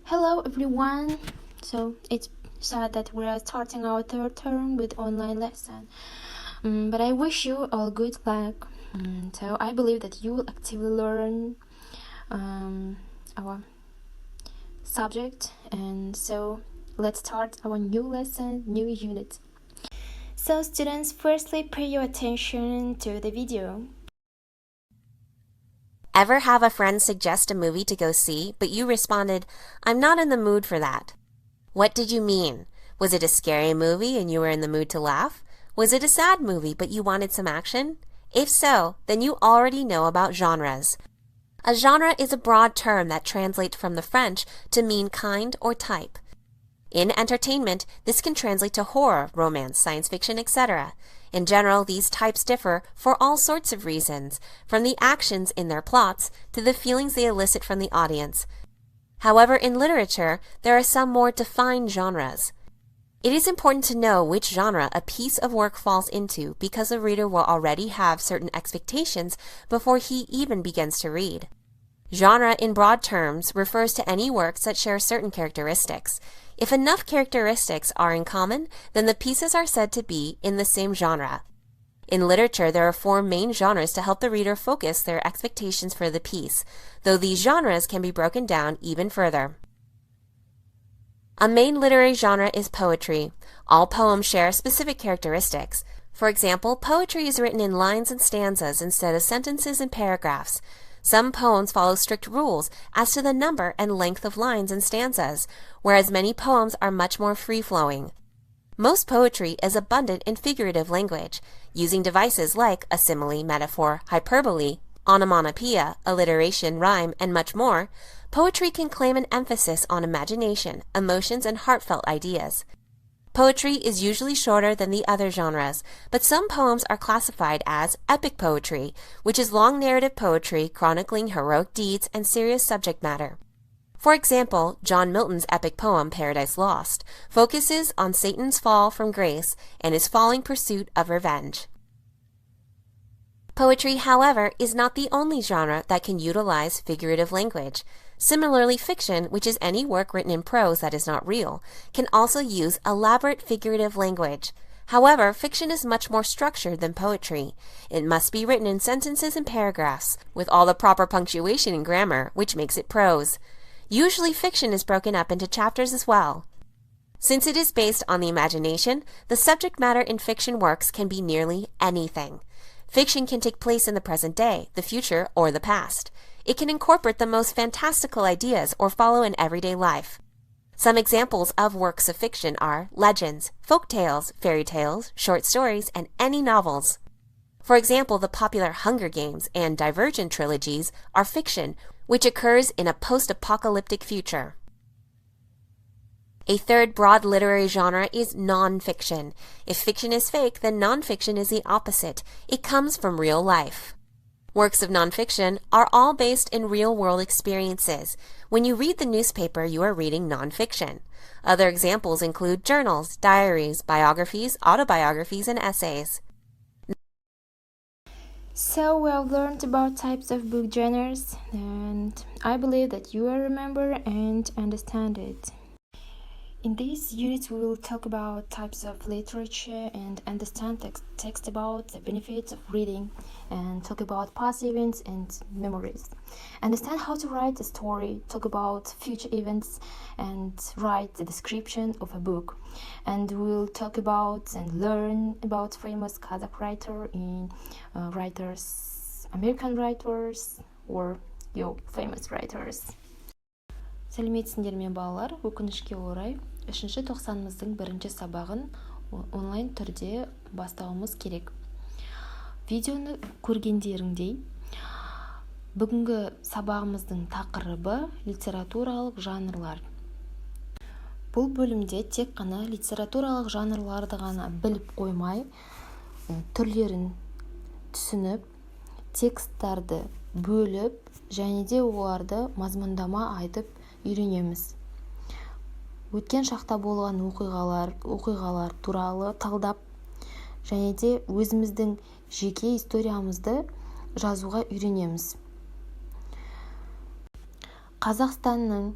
Hello everyone. So it's sad that we are starting our third term with online lesson. But I wish you all good luck. So I believe that you will actively learn our subject, and so let's start our new lesson, new unit. So students, firstly pay your attention to the video. Ever have a friend suggest a movie to go see, but you responded, "I'm not in the mood for that"? What did you mean? Was it a scary movie and you were in the mood to laugh? Was it a sad movie but you wanted some action? If so, then you already know about genres. A genre is a broad term that translates from the French to mean kind or type. In entertainment, this can translate to horror, romance, science fiction, etc. In general, these types differ for all sorts of reasons, from the actions in their plots to the feelings they elicit from the audience. However, in literature, there are some more defined genres. It is important to know which genre a piece of work falls into because the reader will already have certain expectations before he even begins to read. Genre, in broad terms, refers to any works that share certain characteristics. If enough characteristics are in common, then the pieces are said to be in the same genre. In literature, there are 4 main genres to help the reader focus their expectations for the piece, though these genres can be broken down even further. A main literary genre is poetry. All poems share specific characteristics. For example, poetry is written in lines and stanzas instead of sentences and paragraphs. Some poems follow strict rules as to the number and length of lines and stanzas, whereas many poems are much more free-flowing. Most poetry is abundant in figurative language, using devices like a simile, metaphor, hyperbole, onomatopoeia, alliteration, rhyme, and much more. Poetry can claim an emphasis on imagination, emotions, and heartfelt ideas. Poetry is usually shorter than the other genres, but some poems are classified as epic poetry, which is long narrative poetry chronicling heroic deeds and serious subject matter. For example, John Milton's epic poem Paradise Lost focuses on Satan's fall from grace and his falling pursuit of revenge. Poetry, however, is not the only genre that can utilize figurative language. Similarly, fiction, which is any work written in prose that is not real, can also use elaborate figurative language. However, fiction is much more structured than poetry. It must be written in sentences and paragraphs, with all the proper punctuation and grammar, which makes it prose. Usually, fiction is broken up into chapters as well. Since it is based on the imagination, the subject matter in fiction works can be nearly anything. Fiction can take place in the present day, the future, or the past. It can incorporate the most fantastical ideas or follow in everyday life. Some examples of works of fiction are legends, folk tales, fairy tales, short stories, and any novels. For example, the popular Hunger Games and Divergent trilogies are fiction, which occurs in a post-apocalyptic future. A third broad literary genre is non-fiction. If fiction is fake, then non-fiction is the opposite. It comes from real life. Works of non-fiction are all based in real-world experiences. When you read the newspaper, you are reading non-fiction. Other examples include journals, diaries, biographies, autobiographies, and essays. So we have learned about types of book genres, and I believe that you will remember and understand it. In this unit, we will talk about types of literature and understand text about the benefits of reading, and talk about past events and memories. Understand how to write a story, talk about future events, and write the description of a book. And we'll talk about and learn about famous Kazakh writer in writers, American writers, or famous writers. Сәлеметсіңдер ме балалар, өкінішке орай 3-ші тоқсанымыздың 1-ші сабағын онлайн түрде бастауымыз керек. Видеоны көргендеріңдей, бүгінгі сабағымыздың тақырыбы литературалық жанрлар. Бұл бөлімде тек қана литературалық жанрларды ғана біліп қоймай, түрлерін түсініп, тексттарды бөліп, және де оларды мазмұндама айтып үйренеміз. Өткен шақта болған оқиғалар туралы талдап, және де өзіміздің жеке историямызды жазуға үйренеміз. Қазақстанның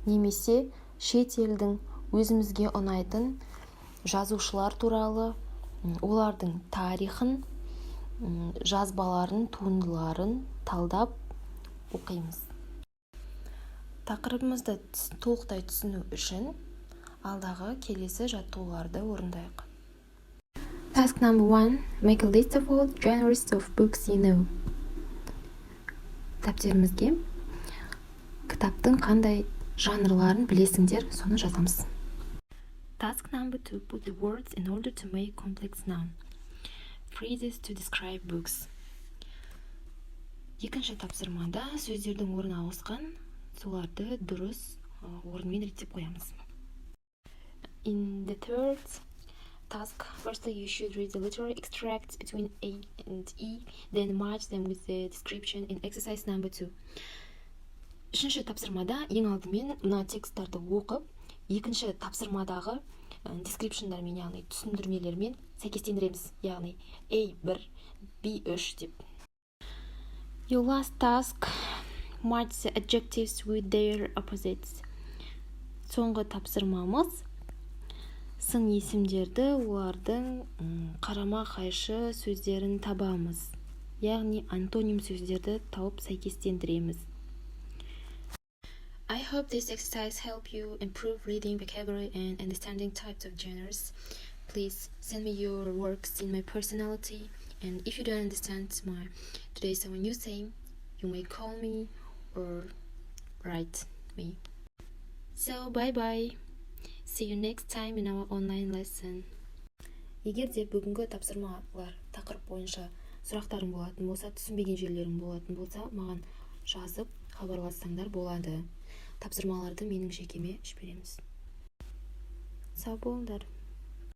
немесе шет елдің өзімізге ұнайтын жазушылар туралы, олардың тарихын, жазбаларын, туындыларын талдап оқимыз. Тақырыбымызды толықтай түсіну үшін алдағы келесі жаттығуларды орындайық. Task number 1. Make a list of all genres of books you know. Дәптерімізге кітаптың қандай жанрларын білесіңдер, соны жазамыз. Task number 2. Put the words in order to make complex noun. Phrases to describe books. Екінші тапсырмада сөздердің орнына ауысқан, соларды дұрыс орынмен реттеп қоямыз. In the third task, firstly you should read the literary extracts between A and E, then match them with the description in exercise number 2. Үшінші тапсырмада ең алдымен мына тексттарды оқып, екінші тапсырмадағы descriptionдармен, яғни түсіндірмелермен сәйкестендіреміз, яғни A1, B3 деп. Your last task, match the adjectives with their opposites. Соңғы тапсырмамыз сын есімдерді олардың қарама қайшы сөздерін табамыз, яғни антоним сөздерді тауып сәйкестендіреміз. I hope this exercise help you improve reading vocabulary and understanding types of genres. Please send me your works in my personality, and if you don't understand today's a new saying, you may call me or write me. So bye bye. See you next time in our online lesson. Егер де бүгінгі тапсырмалар тақырып бойынша сұрақтарың болатын болса, түсінбеген жерлерің болатын болса, маған жазып хабарлассаңдар болады. Тапсырмаларды менің жекеме жібереміз. Сау болыңдар.